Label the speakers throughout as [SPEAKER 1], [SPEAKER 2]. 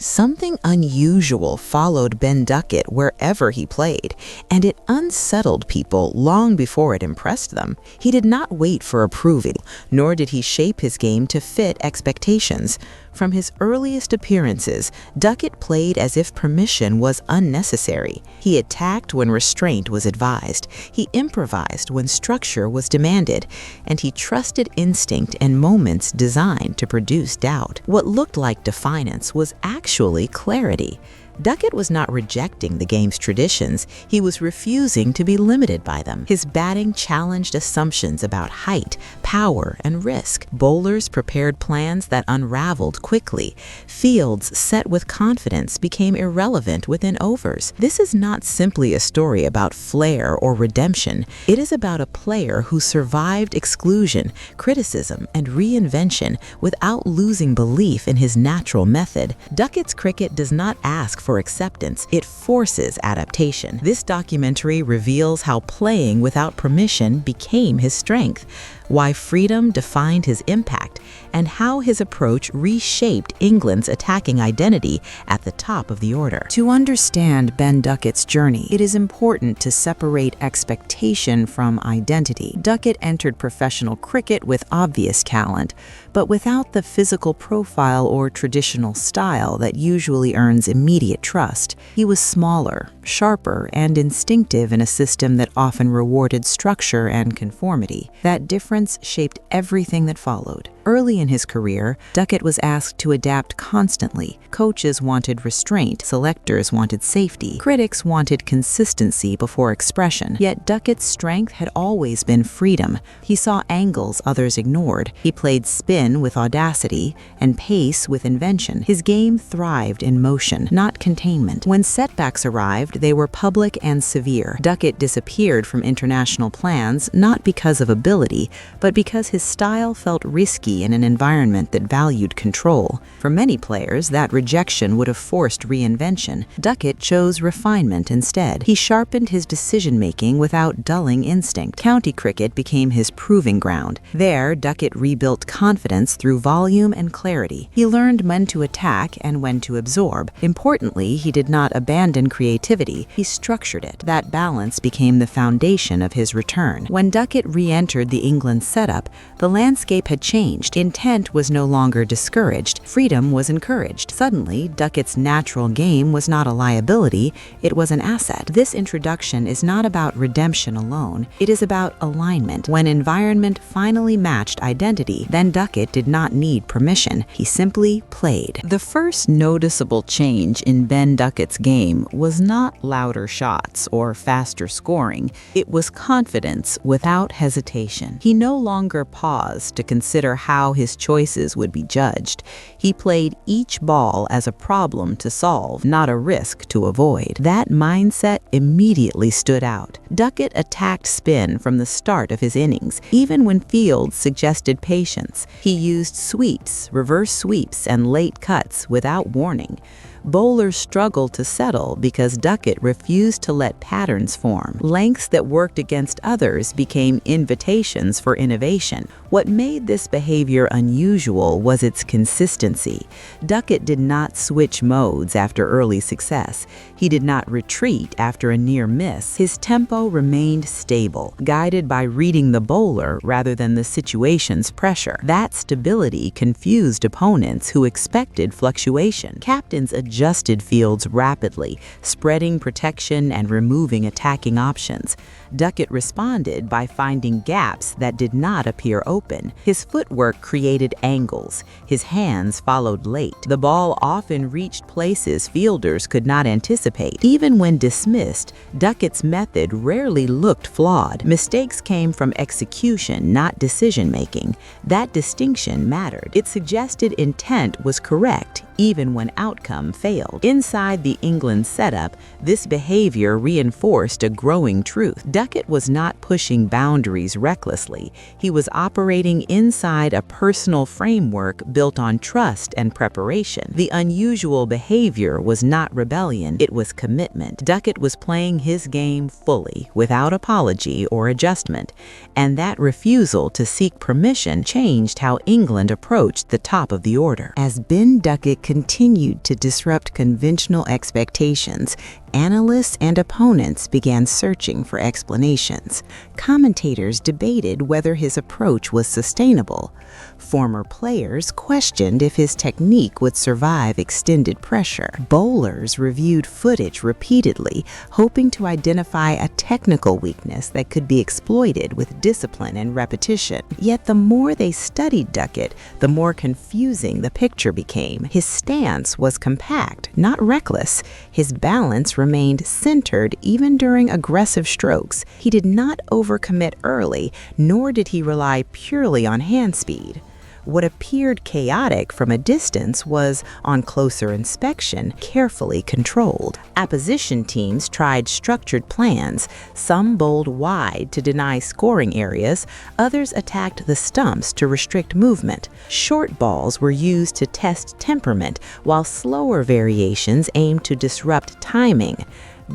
[SPEAKER 1] Something unusual followed Ben Duckett wherever he played, and it unsettled people long before it impressed them. He did not wait for approval, nor did he shape his game to fit expectations. From his earliest appearances, Duckett played as if permission was unnecessary. He attacked when restraint was advised. He improvised when structure was demanded, and he trusted instinct and moments designed to produce doubt. What looked like defiance was actually clarity. Duckett was not rejecting the game's traditions, he was refusing to be limited by them. His batting challenged assumptions about height, power, and risk. Bowlers prepared plans that unraveled quickly. Fields set with confidence became irrelevant within overs. This is not simply a story about flair or redemption. It is about a player who survived exclusion, criticism, and reinvention without losing belief in his natural method. Duckett's cricket does not ask for acceptance, it forces adaptation. This documentary reveals how playing without permission became his strength, why freedom defined his impact, and how his approach reshaped England's attacking identity at the top of the order. To understand Ben Duckett's journey, it is important to separate expectation from identity. Duckett entered professional cricket with obvious talent, but without the physical profile or traditional style that usually earns immediate trust. He was smaller, sharper, and instinctive in a system that often rewarded structure and conformity. That difference shaped everything that followed. Early in his career, Duckett was asked to adapt constantly. Coaches wanted restraint, selectors wanted safety, critics wanted consistency before expression. Yet Duckett's strength had always been freedom. He saw angles others ignored. He played spin with audacity and pace with invention. His game thrived in motion, not containment. When setbacks arrived, they were public and severe. Duckett disappeared from international plans not because of ability, but because his style felt risky in an environment that valued control. For many players, that rejection would have forced reinvention. Duckett chose refinement instead. He sharpened his decision-making without dulling instinct. County cricket became his proving ground. There, Duckett rebuilt confidence through volume and clarity. He learned when to attack and when to absorb. Importantly, he did not abandon creativity. He structured it. That balance became the foundation of his return. When Duckett re-entered the England setup, the landscape had changed. Intent was no longer discouraged. Freedom was encouraged. Suddenly, Duckett's natural game was not a liability, it was an asset. This introduction is not about redemption alone, it is about alignment. When environment finally matched identity, then Duckett did not need permission. He simply played. The first noticeable change in Ben Duckett's game was not louder shots or faster scoring. It was confidence without hesitation. He no longer paused to consider how his choices would be judged. He played each ball as a problem to solve, not a risk to avoid. That mindset immediately stood out. Duckett attacked spin from the start of his innings, even when Fields suggested patience. He used sweeps, reverse sweeps, and late cuts without warning. Bowlers struggled to settle because Duckett refused to let patterns form. Lengths that worked against others became invitations for innovation. What made this behavior unusual was its consistency. Duckett did not switch modes after early success. He did not retreat after a near miss. His tempo remained stable, guided by reading the bowler rather than the situation's pressure. That stability confused opponents who expected fluctuation. Captains adjusted fields rapidly, spreading protection and removing attacking options. Duckett responded by finding gaps that did not appear open. His footwork created angles. His hands followed late. The ball often reached places fielders could not anticipate. Even when dismissed, Duckett's method rarely looked flawed. Mistakes came from execution, not decision-making. That distinction mattered. It suggested intent was correct, even when outcome failed. Inside the England setup, this behavior reinforced a growing truth. Duckett was not pushing boundaries recklessly. He was operating inside a a personal framework built on trust and preparation. The unusual behavior was not rebellion, it was commitment. Duckett was playing his game fully, without apology or adjustment, and that refusal to seek permission changed how England approached the top of the order. As Ben Duckett continued to disrupt conventional expectations, analysts and opponents began searching for explanations. Commentators debated whether his approach was sustainable. Former players questioned if his technique would survive extended pressure. Bowlers reviewed footage repeatedly, hoping to identify a technical weakness that could be exploited with discipline and repetition. Yet the more they studied Duckett, the more confusing the picture became. His stance was compact, not reckless. His balance remained centered even during aggressive strokes. He did not overcommit early, nor did he rely purely on hand speed. What appeared chaotic from a distance was, on closer inspection, carefully controlled. Opposition teams tried structured plans. Some bowled wide to deny scoring areas, others attacked the stumps to restrict movement. Short balls were used to test temperament, while slower variations aimed to disrupt timing.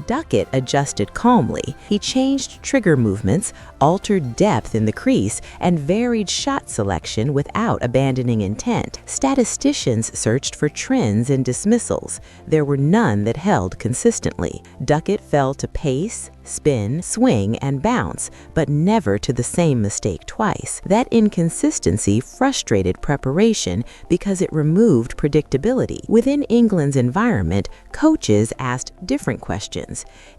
[SPEAKER 1] Duckett adjusted calmly. He changed trigger movements, altered depth in the crease, and varied shot selection without abandoning intent. Statisticians searched for trends in dismissals. There were none that held consistently. Duckett fell to pace, spin, swing, and bounce, but never to the same mistake twice. That inconsistency frustrated preparation because it removed predictability. Within England's environment, coaches asked different questions.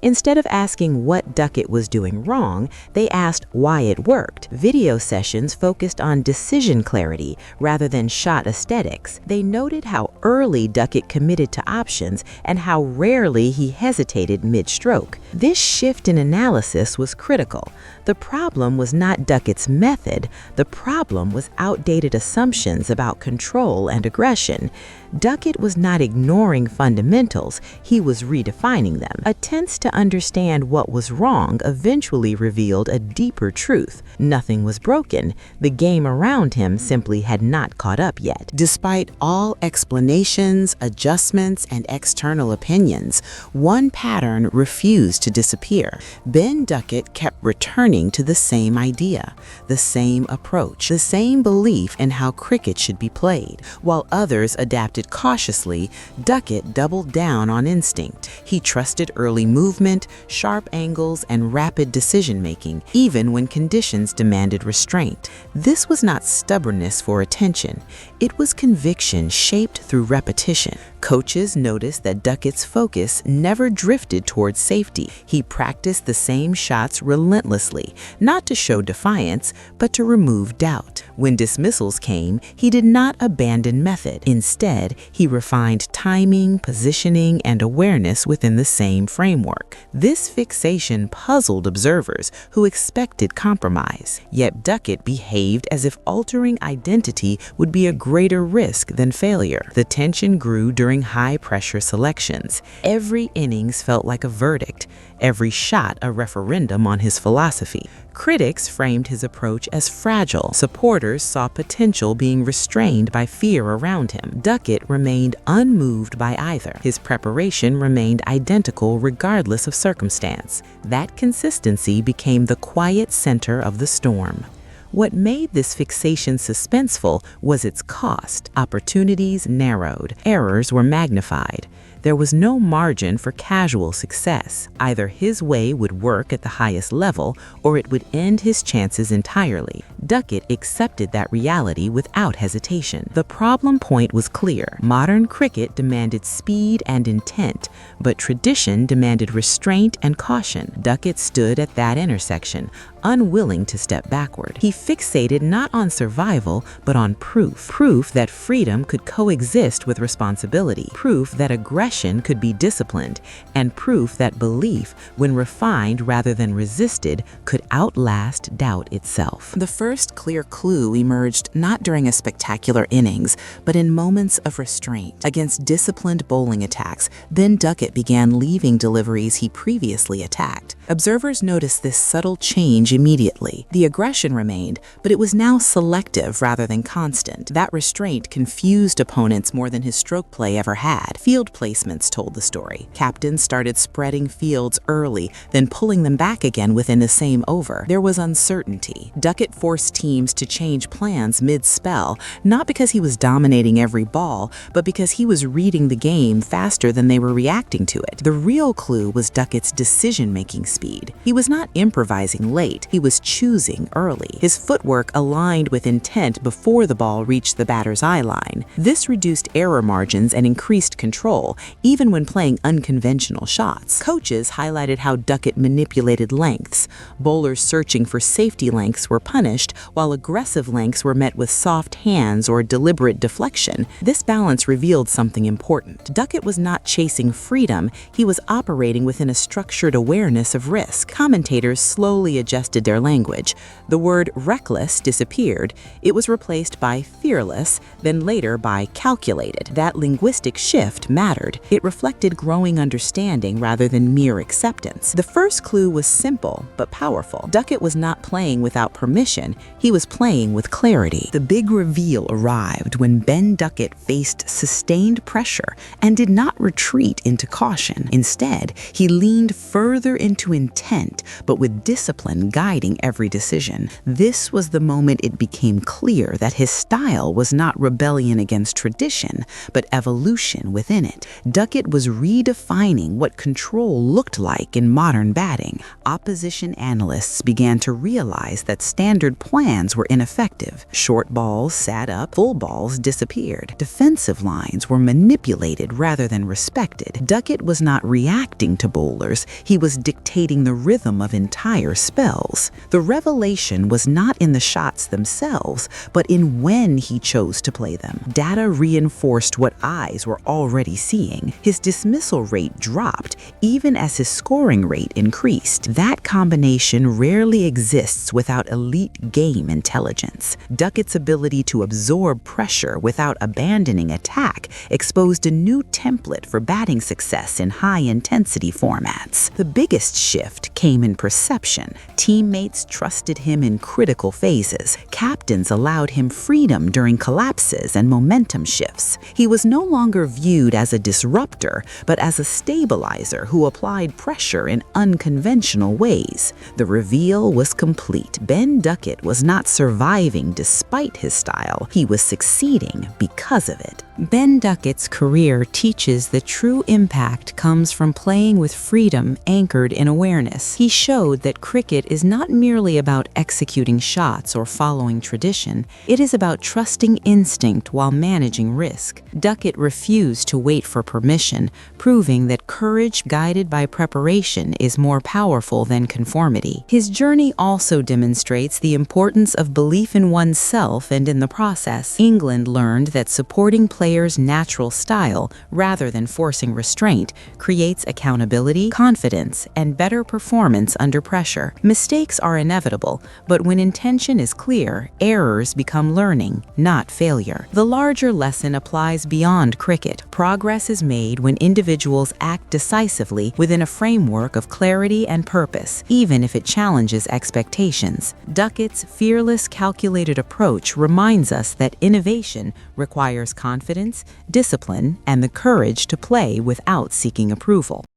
[SPEAKER 1] Instead of asking what Duckett was doing wrong, they asked why it worked. Video sessions focused on decision clarity rather than shot aesthetics. They noted how early Duckett committed to options and how rarely he hesitated mid-stroke. This shift in analysis was critical. The problem was not Duckett's method. The problem was outdated assumptions about control and aggression. Duckett was not ignoring fundamentals, he was redefining them. Attempts to understand what was wrong eventually revealed a deeper truth. Nothing was broken. The game around him simply had not caught up yet. Despite all explanations, adjustments, and external opinions, one pattern refused to disappear. Ben Duckett kept returning to the same idea, the same approach, the same belief in how cricket should be played. While others adapted cautiously, Duckett doubled down on instinct. He trusted early movement, sharp angles, and rapid decision-making, even when conditions demanded restraint. This was not stubbornness for attention. It was conviction shaped through repetition. Coaches noticed that Duckett's focus never drifted towards safety. He practiced the same shots relentlessly, not to show defiance, but to remove doubt. When dismissals came, he did not abandon method. Instead, he refined timing, positioning, and awareness within the same framework. This fixation puzzled observers who expected compromise. Yet Duckett behaved as if altering identity would be a greater risk than failure. The tension grew during high-pressure selections. Every innings felt like a verdict, every shot a referendum on his philosophy. Critics framed his approach as fragile. Supporters saw potential being restrained by fear around him. Duckett remained unmoved by either. His preparation remained identical regardless of circumstance. That consistency became the quiet center of the storm. What made this fixation suspenseful was its cost. Opportunities narrowed, errors were magnified. There was no margin for casual success. Either his way would work at the highest level, or it would end his chances entirely. Duckett accepted that reality without hesitation. The problem point was clear. Modern cricket demanded speed and intent, but tradition demanded restraint and caution. Duckett stood at that intersection, unwilling to step backward. He fixated not on survival, but on proof. Proof that freedom could coexist with responsibility. Proof that aggression passion could be disciplined, and proof that belief, when refined rather than resisted, could outlast doubt itself. The first clear clue emerged not during a spectacular innings, but in moments of restraint. Against disciplined bowling attacks, Ben Duckett began leaving deliveries he previously attacked. Observers noticed this subtle change immediately. The aggression remained, but it was now selective rather than constant. That restraint confused opponents more than his stroke play ever had. Field placements told the story. Captains started spreading fields early, then pulling them back again within the same over. There was uncertainty. Duckett forced teams to change plans mid-spell, not because he was dominating every ball, but because he was reading the game faster than they were reacting to it. The real clue was Duckett's decision-making speed. He was not improvising late, he was choosing early. His footwork aligned with intent before the ball reached the batter's eye line. This reduced error margins and increased control, even when playing unconventional shots. Coaches highlighted how Duckett manipulated lengths. Bowlers searching for safety lengths were punished, while aggressive lengths were met with soft hands or deliberate deflection. This balance revealed something important. Duckett was not chasing freedom, he was operating within a structured awareness of risk. Commentators slowly adjusted their language. The word reckless disappeared. It was replaced by fearless, then later by calculated. That linguistic shift mattered. It reflected growing understanding rather than mere acceptance. The first clue was simple but powerful. Duckett was not playing without permission, he was playing with clarity. The big reveal arrived when Ben Duckett faced sustained pressure and did not retreat into caution. Instead, he leaned further into intent, but with discipline guiding every decision. This was the moment it became clear that his style was not rebellion against tradition, but evolution within it. Duckett was redefining what control looked like in modern batting. Opposition analysts began to realize that standard plans were ineffective. Short balls sat up, full balls disappeared. Defensive lines were manipulated rather than respected. Duckett was not reacting to bowlers, he was dictating the rhythm of entire spells. The revelation was not in the shots themselves, but in when he chose to play them. Data reinforced what eyes were already seeing. His dismissal rate dropped, even as his scoring rate increased. That combination rarely exists without elite game intelligence. Duckett's ability to absorb pressure without abandoning attack exposed a new template for batting success in high-intensity formats. The biggest shift came in perception. Teammates trusted him in critical phases. Captains allowed him freedom during collapses and momentum shifts. He was no longer viewed as a disruptor, but as a stabilizer who applied pressure in unconventional ways. The reveal was complete. Ben Duckett was not surviving despite his style. He was succeeding because of it. Ben Duckett's career teaches that true impact comes from playing with freedom anchored in awareness. He showed that cricket is not merely about executing shots or following tradition, it is about trusting instinct while managing risk. Duckett refused to wait for permission, proving that courage guided by preparation is more powerful than conformity. His journey also demonstrates the importance of belief in oneself and in the process. England learned that supporting players' natural style, rather than forcing restraint, creates accountability, confidence, and better performance under pressure. Mistakes are inevitable, but when intention is clear, errors become learning, not failure. The larger lesson applies beyond cricket. Progress is made when individuals act decisively within a framework of clarity and purpose, even if it challenges expectations. Duckett's fearless, calculated approach reminds us that innovation requires confidence, discipline, and the courage to play without seeking approval.